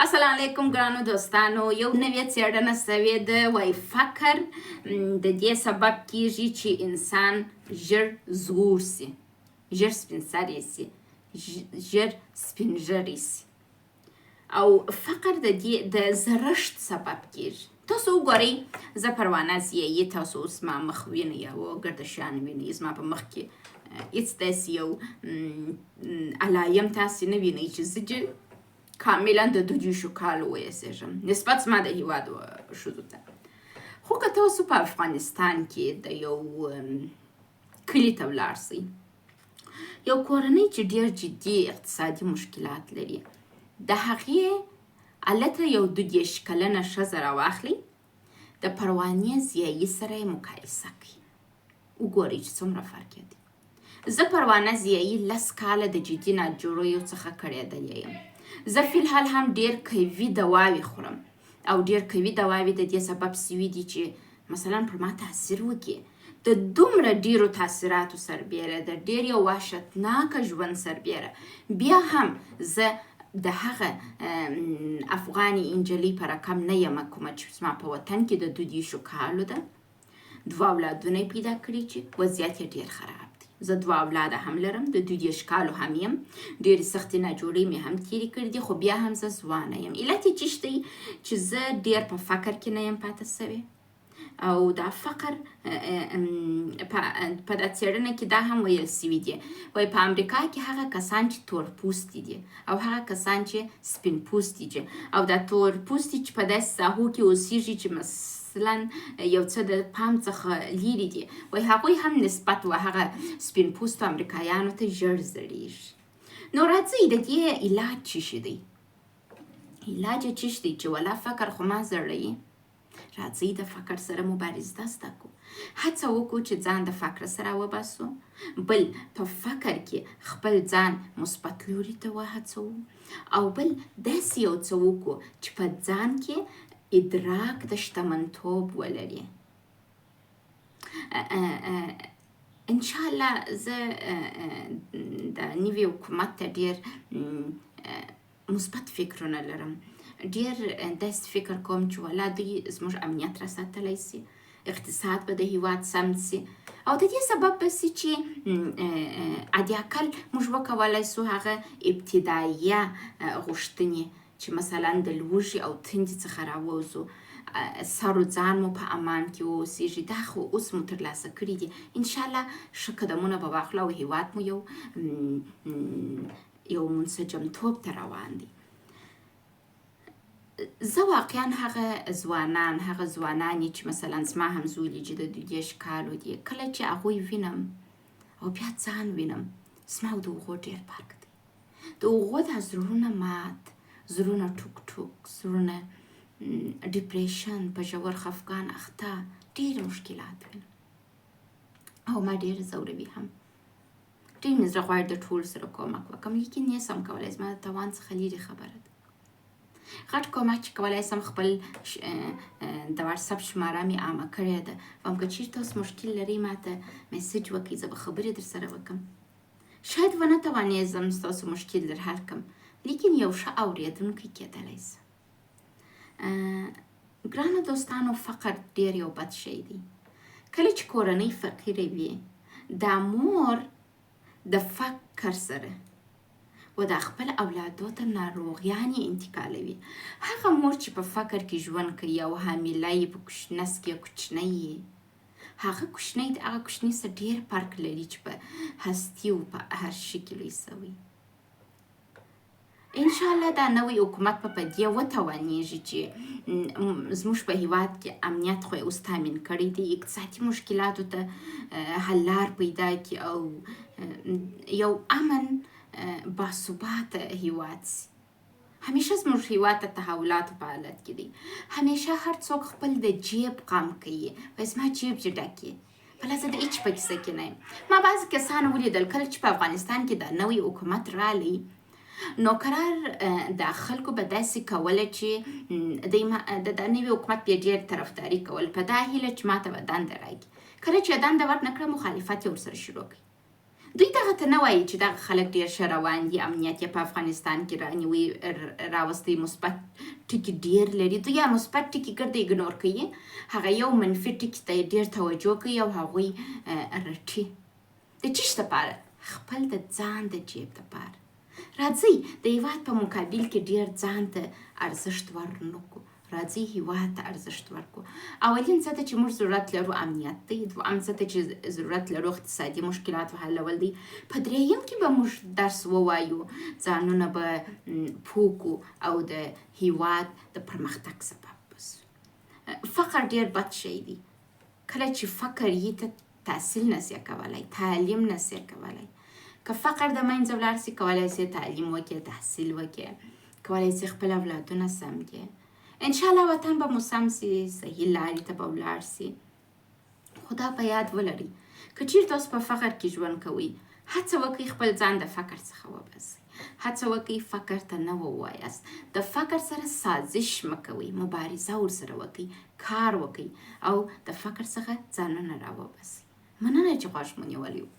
السلام علیکم ګرانو دوستانو. یو نوې څېړنه سوې ده، وایي فقر د دې سبب کیږي چې انسان ژر زوړ سي، ژر سپین سری سي، ژر سپین ږیری سي. او فقر د زړښت سبب کیږي. تاسو وګورئ، زه پروانه زیایي، تاسو اوس ما مخ وینئ او ګردشیان وینئ. زما په مخ کې هېڅ داسې یو علایم تاسې نه وینئ چې زه کاملا د 2 کالو ویسېږم نسبت زما د هېواد ښځو ته. خو که تاسو په افغانستان کې د یو کلي ته ولاړ شئ، یو کورنۍ چې ډېر جدي اقتصادي مشکلات لري، د هغې هلته یو 22 کلنه ښځه راواخلئ، د پروانې زیایي سره یې مقایسه کړئ، وګورئ چې څومره فرق دی. زه پروانه زیایي 10 کاله د جدي ناجوړیو څخه کړېدلې یم. زه فی الحال هم ډېر قوي دواوې خورم او ډېر قوي دواوې د دې سبب سوي دي چې مثلا پر ما تاثیر وکړي. د دومره ډېرو تاثیراتو سربیره، د ډېر یو وحشتناکه ژوند سربیره، بیا هم زه د هغه افغاني انجلۍ په رقم نه یم کومه چې زما په وطن کې د 22 کالو ده. 2 اولادونه یې پیدا کړي چې وضعیت یې ډېر خراب. زه 2 اولاده هم لرم، د 22 کالو هم یم، ډېرې سختې ناجوړۍ مې هم تېرې کړي دي، خو بیا هم زه ځوانه یم. علت یې چیش دی چې زه ډېر په فقر کې نه یم پاتې سوې. او دا فقر په دا څېړنه کې دا هم ویل سوي دي، وایي په امریکا کې هغه کسان چې تور پوستي دي او هغه کسان چې سپین پوستي دي، او دا تور پوستي چې په داسې ساحو کې اوسېږي چې مثلا یو څه د پام څخه لیرې دي، وایي هغوی هم نسبت و هغه سپین پوستو امریکایانو ته ژر زړېږي. نو راځئ د دې علاج څه شی دی؟ علاج یې څه دی چې ولا فقر خو ما زړوي. راځئ د فقر سره مبارزه زده کړو، هڅه وکړو چې ځان د فقر سره وباسو، بل په فقر کې خپل ځان مثبت لوري ته وهڅوو، او بل داسې یو څه وکړو چې په ځان کې ادراک د شتمنتوب ولري. انشاءالله زه د نوي حکومت ته ډېر مثبت فکرونه لرم. ډېر داسې فکر کوم چې ولا دوی زموږ امنیت را ساتلی سي، اقتصاد به د هېواد سم سي، او د دې سبب به سي چې حداقل موږ وکولی سو هغه ابتدایه غوښتنې چې مثلا د لوږې او تندې څخه راووځو، سر و ځان مو په امان کې واوسېږي. دا خو اوس مو ترلاسه کړي دي. انشاءالله ښه قدمونه به واخلو او هېواد مو یو منسجمتوب ته روان دی. زه واقعا هغه ځوانانې چې مثلا زما همزولي چې د 22 کالو دي، کله چې هغوی وینم او بیا ځان وینم، زما او د هغو ډېر فرق دی. د هغو دا زړونه مات، زړونه ټوک ټوک، زړونه ډیپریشن، په ژور خفګان اخته، ډېر مشکلات وینم او ما ډېر ځوروي هم. ډېر مې زړه غواړي د ټولو سره کومک وکړم، لیکن نه سم کولی، زما د توان څخه لیرې خبره ده. غټ کومک چې کولی سم خپل د واتساپ شماره مې عامه کړې ده، هم که چېرته تاسو مشکل لرئ ما ته میسج وکړئ، زه به خبرې در سره وکړم. شاید ونه توانېږم ستاسو مشکل در حل کړم، لیکن یو ښه اورېدونکی کېدلی سم. ګرانو دوستانو، فقر ډېر یو بد شی دی. کله چې کورنۍ فقیره وي، دا مور د فقر سره و د خپل اولادو ته ناروغیانې انتقالوي. هغه مور چې په فقر کې ژوند کوي او حامله یې په نس کې کوچنی یې، هغه کوچنی د هغه کوچني څخه ډېر فرق لري چې په هستي او په هر شي کې لوی سوی. انشاءالله دا نوی حکومت په دې وتوانېږي چې زموږ په هېواد کې امنیت خو یې اوس تامین کړی دی، اقتصادي مشکلاتو ته حل لار پیدا کړي او یو امن باثباته هېواد سي. همیشه زموږ هېواد ته تحولاتو په حالت کې دی. همیشه هر څوک خپل د جیب غم کوي، وایي زما جیب چې ډک یې، بله زه د هېڅ په کیسه کې نه یم. ما بعضې کسان ولیدل کله چې په افغانستان کې دا نوی حکومت رالی، نو قرار د خلکو به داسې کوله چې د نوي حکومت بیا ډېر طرفداري کول په دا هیله چې ما ته به دنده راکړي. کله چې دنده ورنه کړه، مخالفت یې ورسره شروع کړي. دوی دغه ته نه وایي چې دغه خلک ډېر ښه روان دي، امنیت یې په افغانستان کې رانیوی راوستی، مثبت ټکي ډېر لري. دوی یا مثبت ټکي ګرده ایګنور کوي، هغه یو منفي ټکي ته یې ډېر توجه کوي او هغوی رټي. د چیش دپاره؟ خپل د ځان د جیب دپاره. راځئ د هېواد په مقابل کې ډېر ځان ته ارزښت ورنکړو. راځئ هېواد ته ارزښت ورکړو. اولین څه ته چې موږ ضرورت لرو امنیت دی. دویم څه ته چې ضرورت لرو اقتصادي مشکلاتو حلول دی. په درېیم کې به موږ درس ووایو، ځانونه به پوه کړو او د هېواد د پرمختګ سبب بسو. فقر ډېر بد شی دی. کله چې فقر یې ته تحصیل نسې کولی، تعلیم نسې کولی. که فقر د منځه ولاړ سي، کولی سې تعلیم وکړې، تحصیل وکړې، کولی سې خپل اولادونه سم کړې. انشاءالله وطن به مو سم سي، صحیح لارې ته به ولاړ سي. خو دا په یاد ولرئ، که چېرته اوس په فقر کې ژوند کوئ، هڅه وکړئ خپل ځان د فقر څخه وباسئ. هڅه وکړئ فقر ته نه ووایاست. د فقر سره سازش مه کوئ، مبارزه ورسره وکړئ، کار وکړئ او د فقر څخه ځانونه راوباسئ. مننه چې غوږ مو نیولی و.